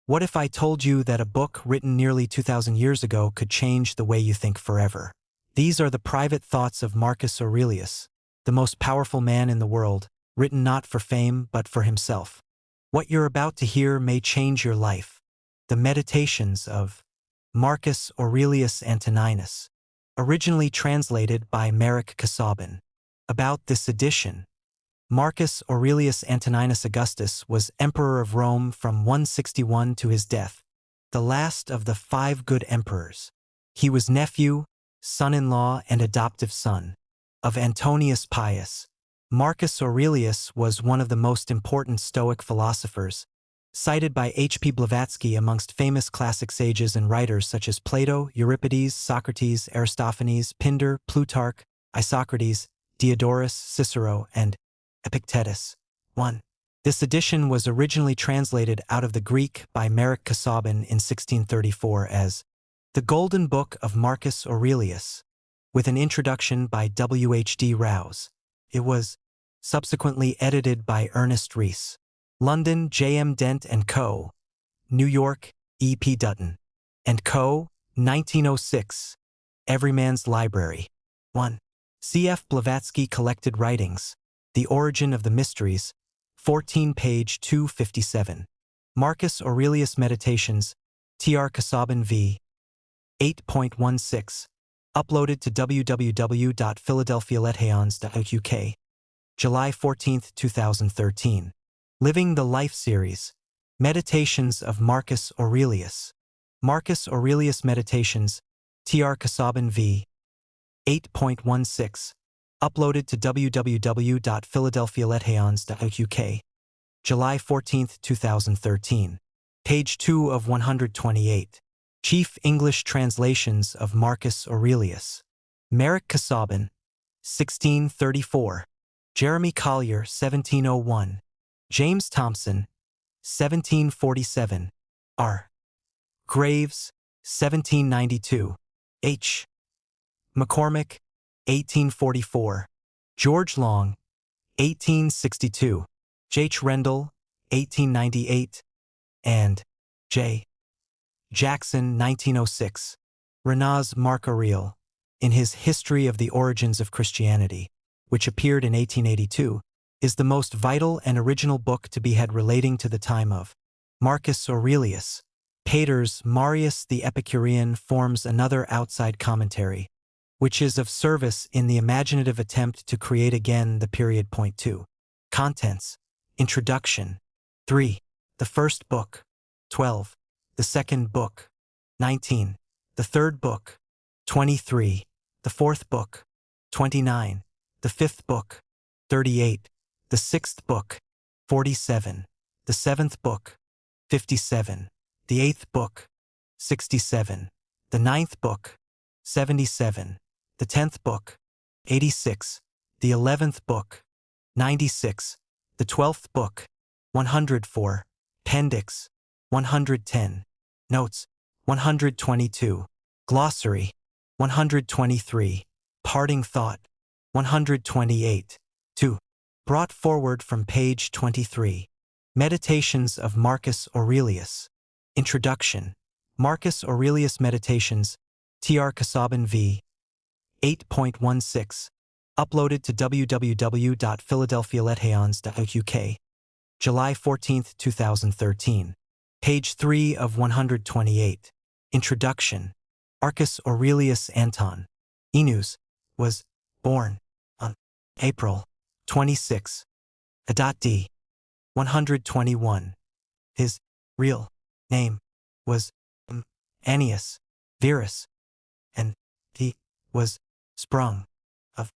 What if I told you that a book written nearly 2,000 years ago could change the way you think forever? These are the private thoughts of Marcus Aurelius, the most powerful man in the world, written not for fame but for himself. What you're about to hear may change your life. The Meditations of Marcus Aurelius Antoninus, originally translated by Marek Kasabin. About this edition, Marcus Aurelius Antoninus Augustus was emperor of Rome from 161 to his death, the last of the 5 good emperors. He was nephew, son-in-law, and adoptive son of Antonius Pius. Marcus Aurelius was one of the most important Stoic philosophers, cited by H.P. Blavatsky amongst famous classic sages and writers such as Plato, Euripides, Socrates, Aristophanes, Pindar, Plutarch, Isocrates, Diodorus, Cicero, and Epictetus. 1. This edition was originally translated out of the Greek by Marek Kasabin in 1634 as The Golden Book of Marcus Aurelius, with an introduction by W.H.D. Rouse. It was subsequently edited by Ernest Rhys. London, J.M. Dent & Co. New York, E.P. Dutton & Co. 1906. Everyman's Library. 1. C.F. Blavatsky Collected Writings. The Origin of the Mysteries, 14 page 257. Marcus Aurelius Meditations, Tr. Kasabin v. 8.16. Uploaded to www.philadelphialethaons.uk. July 14, 2013. Living the Life Series. Meditations of Marcus Aurelius. Marcus Aurelius Meditations, Tr. Kasabin v. 8.16. Uploaded to www.philadelphialethaons.uk. July 14, 2013. Page 2 of 128. Chief English Translations of Marcus Aurelius. Marek Kasabin, 1634. Jeremy Collier, 1701. James Thompson, 1747. R. Graves, 1792. H. McCormick, 1844. George Long, 1862. J.H. Rendell, 1898. And J. Jackson, 1906. Renaz Marc Aurel, in his History of the Origins of Christianity, which appeared in 1882, is the most vital and original book to be had relating to the time of Marcus Aurelius. Pater's Marius the Epicurean forms another outside commentary, which is of service in the imaginative attempt to create again the period. Point 2. Contents. Introduction. 3. The first book. 12. The second book. 19. The third book. 23. The fourth book. 29. The fifth book. 38. The sixth book. 47. The seventh book. 57. The eighth book. 67. The ninth book. 77. The 10th book, 86, the 11th book, 96, the 12th book, 104, Appendix, 110, Notes, 122, Glossary, 123, Parting Thought, 128, 2. Brought forward from page 23. Meditations of Marcus Aurelius. Introduction. Marcus Aurelius Meditations, Tr. Kasabin v. 8.16. Uploaded to www.philadelphialethaons.uk. July 14, 2013. Page 3 of 128. Introduction. Marcus Aurelius Anton Inus was born on April 26, d. 121. His real name was Annius Verus, and he was sprung of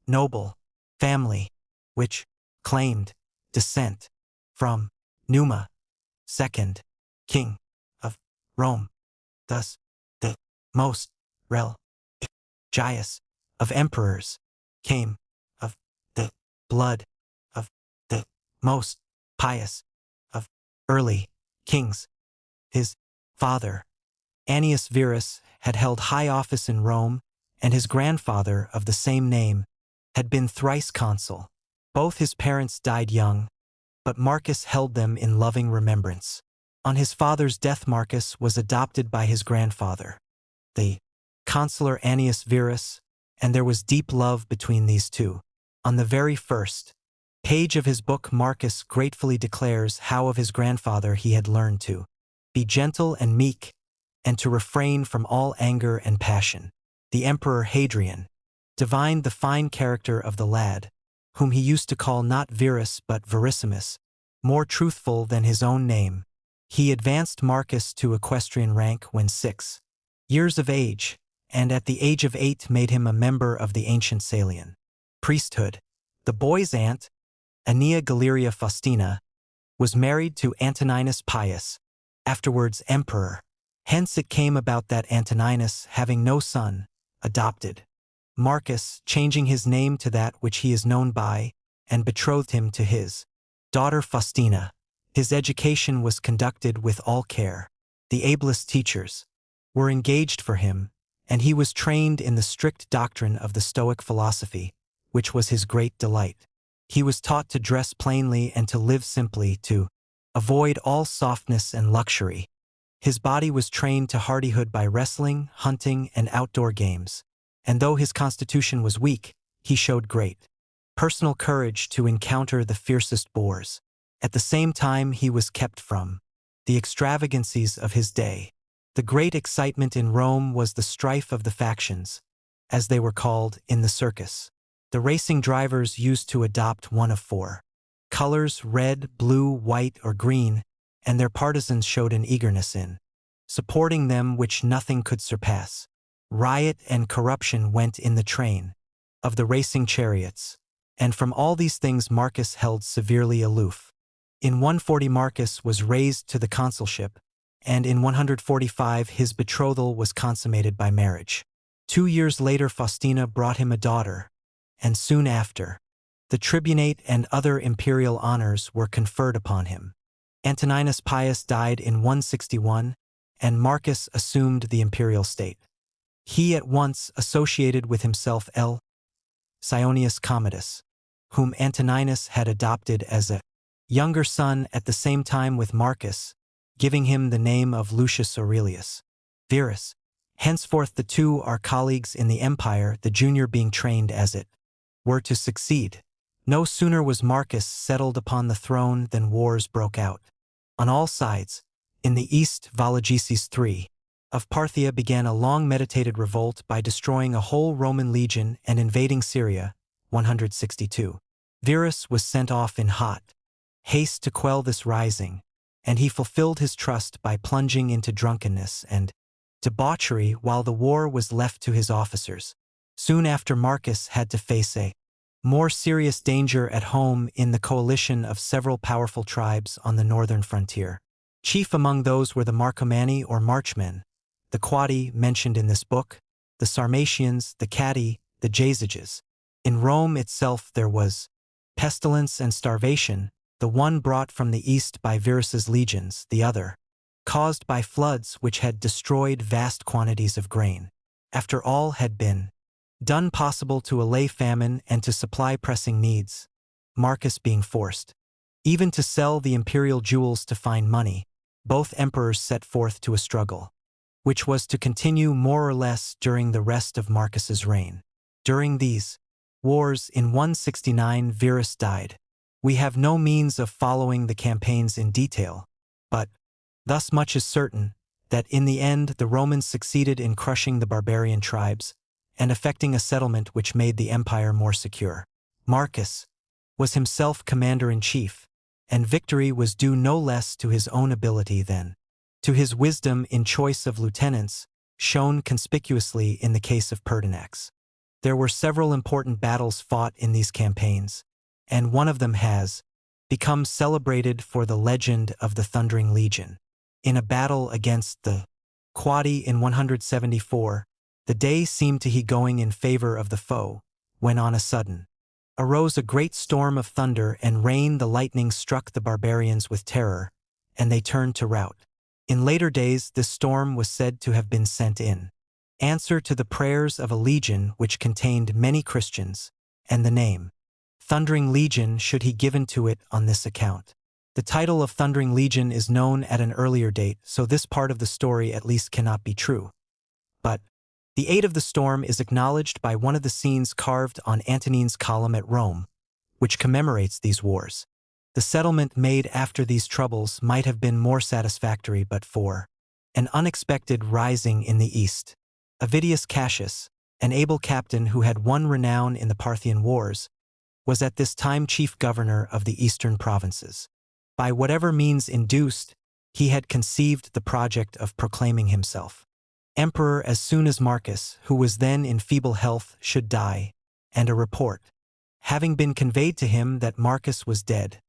noble family, which claimed descent from Numa, second king of Rome. Thus, the most religious of emperors came of the blood of the most pious of early kings. His father, Annius Verus, had held high office in Rome, and his grandfather, of the same name, had been thrice consul. Both his parents died young, but Marcus held them in loving remembrance. On his father's death, Marcus was adopted by his grandfather, the consular Annius Verus, and there was deep love between these two. On the very first page of his book, Marcus gratefully declares how of his grandfather he had learned to be gentle and meek, and to refrain from all anger and passion. The Emperor Hadrian divined the fine character of the lad, whom he used to call not Verus but Verissimus, more truthful than his own name. He advanced Marcus to equestrian rank when 6 years of age, and at the age of 8 made him a member of the ancient Salian priesthood. The boy's aunt, Aeneia Galeria Faustina, was married to Antoninus Pius, afterwards emperor. Hence it came about that Antoninus, having no son, adopted Marcus, changing his name to that which he is known by, and betrothed him to his daughter Faustina. His education was conducted with all care. The ablest teachers were engaged for him, and he was trained in the strict doctrine of the Stoic philosophy, which was his great delight. He was taught to dress plainly and to live simply, to avoid all softness and luxury. His body was trained to hardihood by wrestling, hunting, and outdoor games, and though his constitution was weak, he showed great personal courage to encounter the fiercest boars. At the same time, he was kept from the extravagancies of his day. The great excitement in Rome was the strife of the factions, as they were called, in the circus. The racing drivers used to adopt one of 4 colors: red, blue, white, or green, and their partisans showed an eagerness in supporting them which nothing could surpass. Riot and corruption went in the train of the racing chariots, and from all these things Marcus held severely aloof. In 140 Marcus was raised to the consulship, and in 145 his betrothal was consummated by marriage. 2 years later Faustina brought him a daughter, and soon after, the tribunate and other imperial honors were conferred upon him. Antoninus Pius died in 161, and Marcus assumed the imperial state. He at once associated with himself L. Sionius Commodus, whom Antoninus had adopted as a younger son at the same time with Marcus, giving him the name of Lucius Aurelius Verus. Henceforth the two are colleagues in the empire, the junior being trained as it were to succeed. No sooner was Marcus settled upon the throne than wars broke out on all sides. In the east, Vologeses III of Parthia began a long meditated revolt by destroying a whole Roman legion and invading Syria, 162. Verus was sent off in hot haste to quell this rising, and he fulfilled his trust by plunging into drunkenness and debauchery while the war was left to his officers. Soon after, Marcus had to face a more serious danger at home in the coalition of several powerful tribes on the northern frontier. Chief among those were the Marcomanni or Marchmen, the Quadi mentioned in this book, the Sarmatians, the Catti, the Jazyges. In Rome itself there was pestilence and starvation, the one brought from the east by Verus's legions, the other caused by floods which had destroyed vast quantities of grain. After all had been done possible to allay famine and to supply pressing needs, Marcus being forced even to sell the imperial jewels to find money, both emperors set forth to a struggle, which was to continue more or less during the rest of Marcus's reign. During these wars in 169 Verus died. We have no means of following the campaigns in detail, but thus much is certain, that in the end the Romans succeeded in crushing the barbarian tribes and effecting a settlement which made the empire more secure. Marcus was himself commander-in-chief, and victory was due no less to his own ability than to his wisdom in choice of lieutenants, shown conspicuously in the case of Pertinax. There were several important battles fought in these campaigns, and one of them has become celebrated for the legend of the Thundering Legion. In a battle against the Quadi in 174, the day seemed to be going in favor of the foe, when on a sudden arose a great storm of thunder and rain. The lightning struck the barbarians with terror, and they turned to rout. In later days this storm was said to have been sent in answer to the prayers of a legion which contained many Christians, and the name Thundering Legion should he given to it on this account. The title of Thundering Legion is known at an earlier date, so this part of the story at least cannot be true. But the Aid of the Storm is acknowledged by one of the scenes carved on Antonine's column at Rome, which commemorates these wars. The settlement made after these troubles might have been more satisfactory but for an unexpected rising in the east. Avidius Cassius, an able captain who had won renown in the Parthian Wars, was at this time chief governor of the eastern provinces. By whatever means induced, he had conceived the project of proclaiming himself emperor as soon as Marcus, who was then in feeble health, should die, and a report having been conveyed to him that Marcus was dead,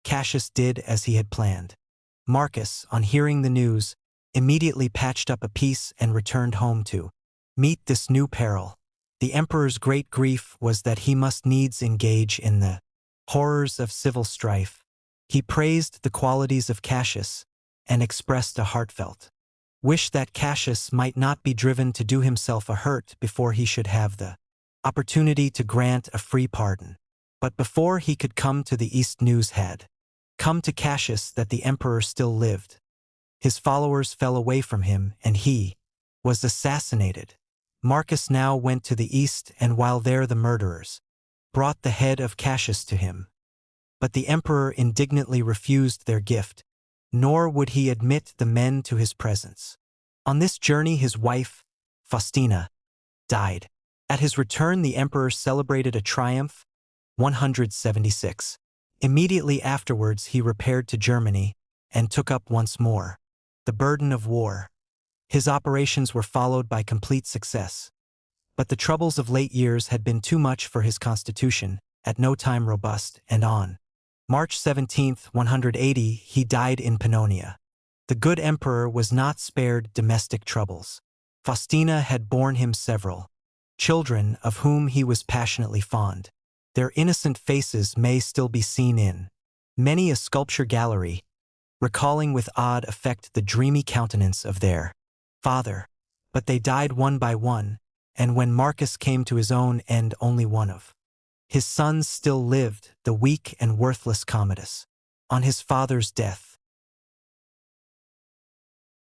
Cassius did as he had planned. Marcus, on hearing the news, immediately patched up a peace and returned home to meet this new peril. The emperor's great grief was that he must needs engage in the horrors of civil strife. He praised the qualities of Cassius and expressed a heartfelt wish that Cassius might not be driven to do himself a hurt before he should have the opportunity to grant a free pardon. But before he could come to the east, news had come to Cassius that the emperor still lived. His followers fell away from him, and he was assassinated. Marcus now went to the east, and while there the murderers brought the head of Cassius to him. But the emperor indignantly refused their gift, nor would he admit the men to his presence. On this journey his wife, Faustina, died. At his return the emperor celebrated a triumph, 176. Immediately afterwards he repaired to Germany and took up once more the burden of war. His operations were followed by complete success. But the troubles of late years had been too much for his constitution, at no time robust, and on March 17, 180, he died in Pannonia. The good emperor was not spared domestic troubles. Faustina had borne him several children of whom he was passionately fond. Their innocent faces may still be seen in many a sculpture gallery, recalling with odd effect the dreamy countenance of their father. But they died one by one, and when Marcus came to his own end only one of his sons still lived, the weak and worthless Commodus. On his father's death,